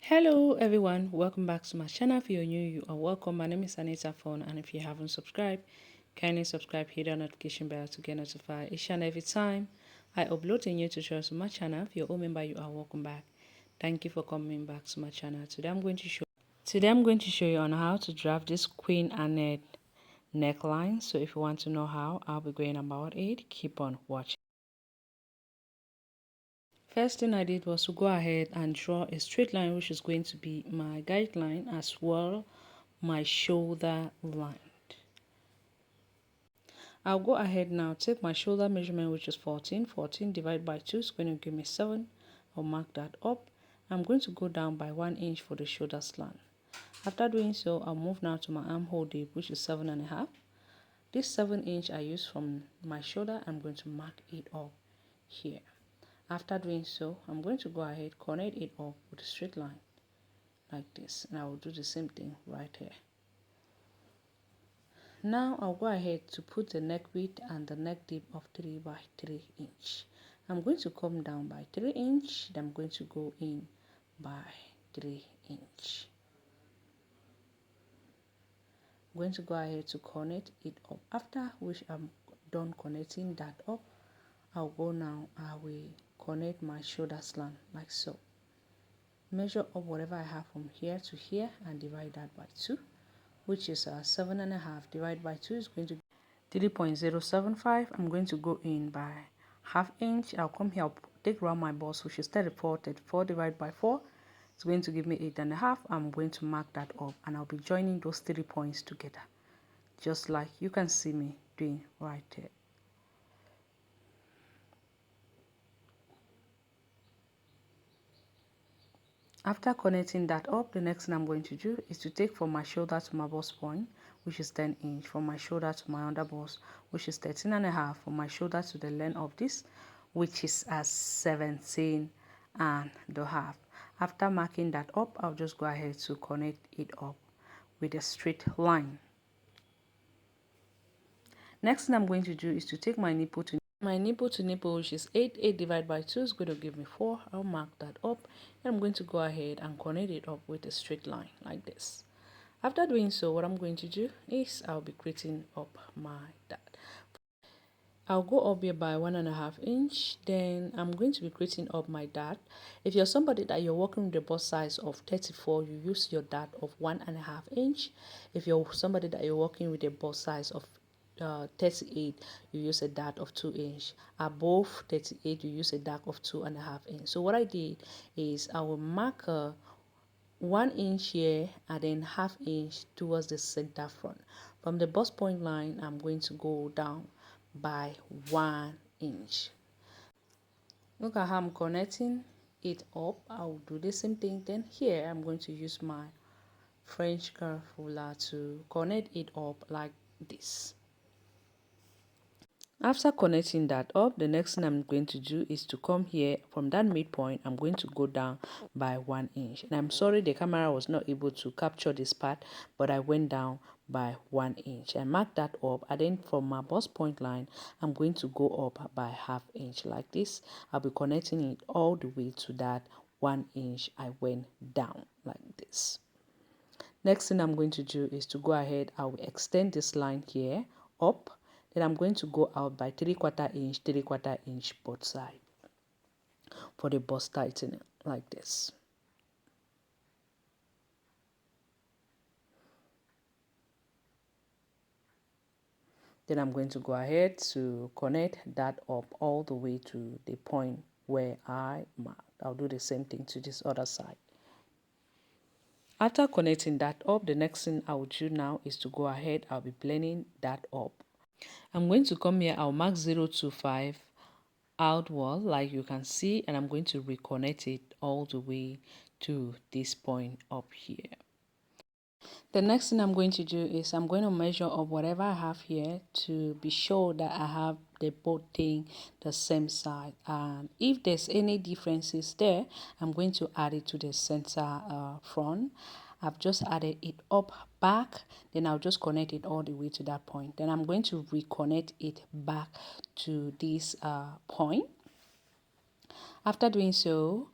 Hello everyone, welcome back to my channel. If you're new, you are welcome. My name is Anita Phone, and if you haven't subscribed, kindly subscribe, hit the notification bell to get notified each and every time I upload a new tutorial to my channel. If you're a member, you are welcome back. Thank you for coming back to my channel. Today I'm going to show you on how to draft this queen and neckline. So if you want to know how, I'll be going about it. Keep on watching. First thing I did was to go ahead and draw a straight line, which is going to be my guideline, as well my shoulder line. I'll go ahead now, take my shoulder measurement, which is 14 divided by 2 is going to give me 7. I'll mark that up. I'm going to go down by 1 inch for the shoulder slant. After doing so, I'll move now to my armhole deep, which is 7.5. This 7 inch I use from my shoulder, I'm going to mark it up here. After doing so, I'm going to go ahead, connect it up with a straight line like this, and I will do the same thing right here. Now I'll go ahead to put the neck width and the neck deep of 3 by 3 inch. I'm going to come down by 3 inch, then I'm going to go in by 3 inch. I'm going to go ahead to connect it up. After which I'm done connecting that up, I'll go now, I will connect my shoulder slant like so. Measure up whatever I have from here to here and divide that by 2, which is 7.5 divided by 2 is going to be 3.075. I'm going to go in by ½ inch. I'll come here, I'll take around my bust, which is 34 divided by 4. It's going to give me 8.5. I'm going to mark that up, and I'll be joining those 3 points together, just like you can see me doing right here. After connecting that up, the next thing I'm going to do is to take from my shoulder to my bust point, which is 10 inch, from my shoulder to my under bust, which is 13.5, from my shoulder to the length of this, which is 17.5. After marking that up, I'll just go ahead to connect it up with a straight line. Next thing I'm going to do is to take my nipple to nipple, which is 8 divided by 2 is going to give me 4. I'll mark that up, and I'm going to go ahead and connect it up with a straight line like this. After doing so, what I'm going to do is I'll be creating up my dart. I'll go up here by 1.5 inch. Then I'm going to be creating up my dart. If you're somebody that you're working with the bust size of 34, you use your dart of 1.5 inch. If you're somebody that you're working with a bust size of 38, you use a dart of 2 inch. Above 38, you use a dart of 2.5 inch. So what I did is I will mark 1 inch here and then ½ inch towards the center front. From the bust point line, I'm going to go down by 1 inch. Look at how I'm connecting it up. I'll do the same thing. Then here I'm going to use my French curve ruler to connect it up like this. After connecting that up, the next thing I'm going to do is to come here from that midpoint. I'm going to go down by 1 inch, and I'm sorry the camera was not able to capture this part, but I went down by 1 inch and mark that up. And then from my bust point line, I'm going to go up by ½ inch like this. I'll be connecting it all the way to that 1 inch I went down like this. Next thing I'm going to do is to go ahead, I will extend this line here up. Then I'm going to go out by 3/4 inch both sides for the bust tightening like this. Then I'm going to go ahead to connect that up all the way to the point where I marked. I'll do the same thing to this other side. After connecting that up, the next thing I will do now is to go ahead, I'll be blending that up. I'm going to come here, I'll mark 0.25 outward like you can see, and I'm going to reconnect it all the way to this point up here. The next thing I'm going to do is I'm going to measure up whatever I have here to be sure that I have the both thing the same side, and if there's any differences there, I'm going to add it to the center front. I've just added it up back, then I'll just connect it all the way to that point. Then I'm going to reconnect it back to this point. After doing so,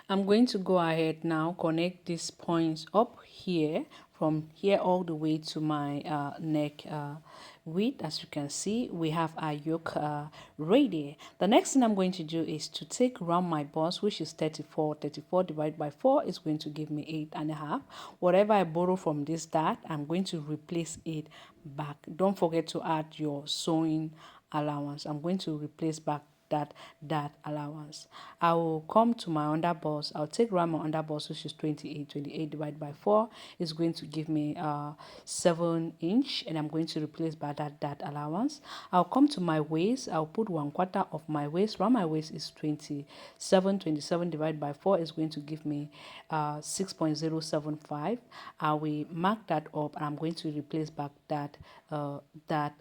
I'm going to go ahead now, connect these points up here, from here all the way to my neck width. As you can see, we have our yoke ready. The next thing I'm going to do is to take round my bust, which is 34. 34 divided by 4 is going to give me 8.5. Whatever I borrow from this dart, I'm going to replace it back. Don't forget to add your sewing allowance. I'm going to replace back that allowance. I will come to my underbust. I'll take round my underbust, which is 28. 28 divided by 4 is going to give me 7 inch, and I'm going to replace by that allowance. I'll come to my waist. I'll put 1/4 of my waist. Round my waist is 27. 27 divided by 4 is going to give me 6.075. I will mark that up, and I'm going to replace back that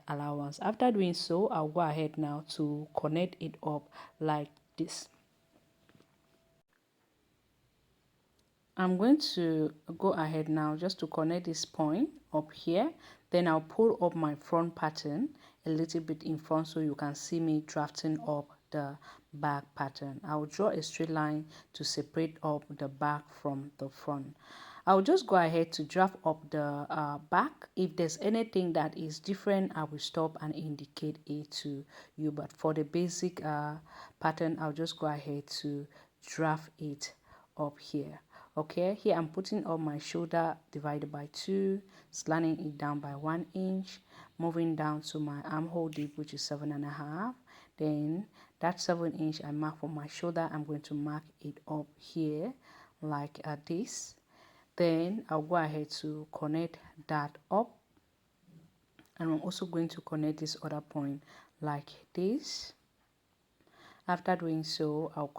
allowance. After doing so, I'll go ahead now to connect it up like this. I'm going to go ahead now just to connect this point up here. Then I'll pull up my front pattern a little bit in front so you can see me drafting up the back pattern. I'll draw a straight line to separate up the back from the front. I'll just go ahead to draft up the back. If there's anything that is different, I will stop and indicate it to you. But for the basic pattern, I'll just go ahead to draft it up here. Okay, here I'm putting up my shoulder divided by 2, slanting it down by 1 inch, moving down to my armhole deep, which is 7.5. Then that 7 inch I mark for my shoulder, I'm going to mark it up here like this. Then I'll go ahead to connect that up, and I'm also going to connect this other point like this. After doing so, I'll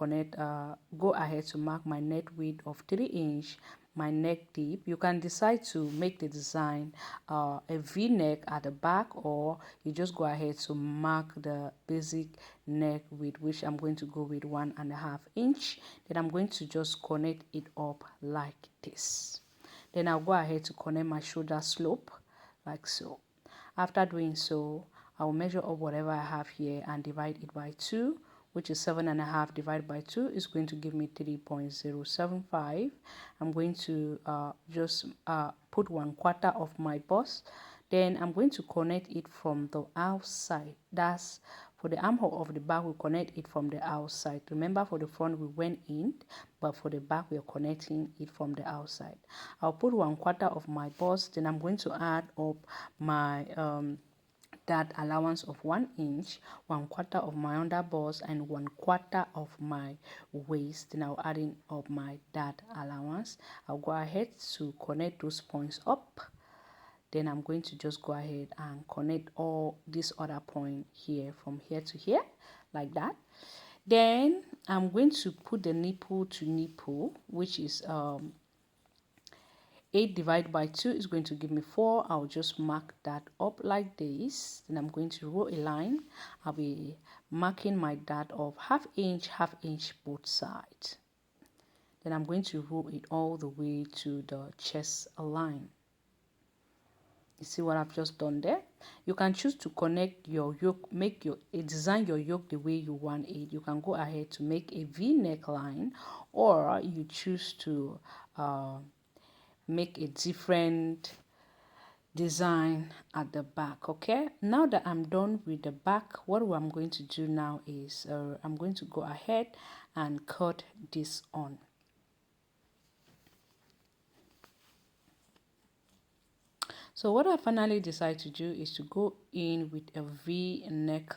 go ahead to mark my neck width of 3 inch, my neck deep. You can decide to make the design a V-neck at the back, or you just go ahead to mark the basic neck width, which I'm going to go with 1.5 inch. Then I'm going to just connect it up like this. Then I'll go ahead to connect my shoulder slope like so. After doing so, I'll measure up whatever I have here and divide it by 2, which is 7.5 divided by 2 is going to give me 3.075. I'm going to just put 1/4 of my bust. Then I'm going to connect it from the outside. That's for the armhole of the back, we connect it from the outside. Remember, for the front we went in, but for the back we are connecting it from the outside. I'll put 1/4 of my bust. Then I'm going to add up my that allowance of 1 inch, 1/4 of my underbust, and 1/4 of my waist. Then I'll add in up my that allowance. I'll go ahead to connect those points up. Then I'm going to just go ahead and connect all this other point here from here to here like that. Then I'm going to put the nipple to nipple, which is 8 divided by 2 is going to give me 4. I'll just mark that up like this. Then I'm going to roll a line. I'll be marking my dart of half inch both sides. Then I'm going to roll it all the way to the chest line. You see what I've just done there? You can choose to connect your yoke, design your yoke the way you want it. You can go ahead to make a V neckline, or you choose to make a different design at the back. Okay, now that I'm done with the back, what I'm going to do now is I'm going to go ahead and cut this on. So what I finally decided to do is to go in with a V neck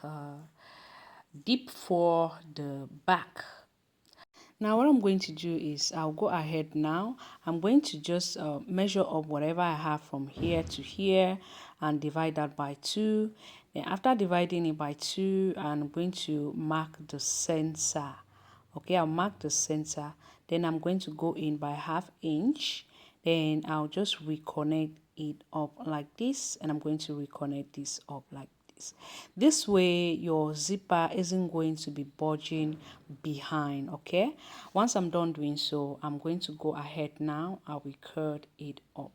deep for the back. Now what I'm going to do is I'll go ahead now. I'm going to just measure up whatever I have from here to here and divide that by 2. Then after dividing it by 2, I'm going to mark the center. Okay, I'll mark the center. Then I'm going to go in by half inch. Then I'll just reconnect it up like this, and I'm going to reconnect this up like this. This way your zipper isn't going to be bulging behind. Okay, once I'm done doing so, I'm going to go ahead now. I will curl it up.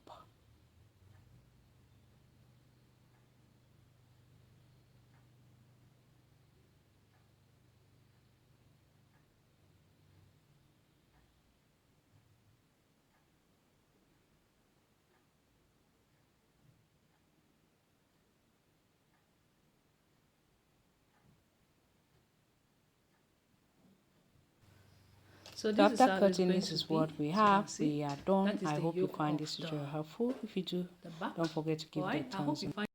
So So this is after how it's cutting, going this to is be. what we As you can have. see, We are done. that is I the hope you yoke find of this tutorial helpful. If you do, the back. don't forget to give the Alright, I hope thumbs you up. find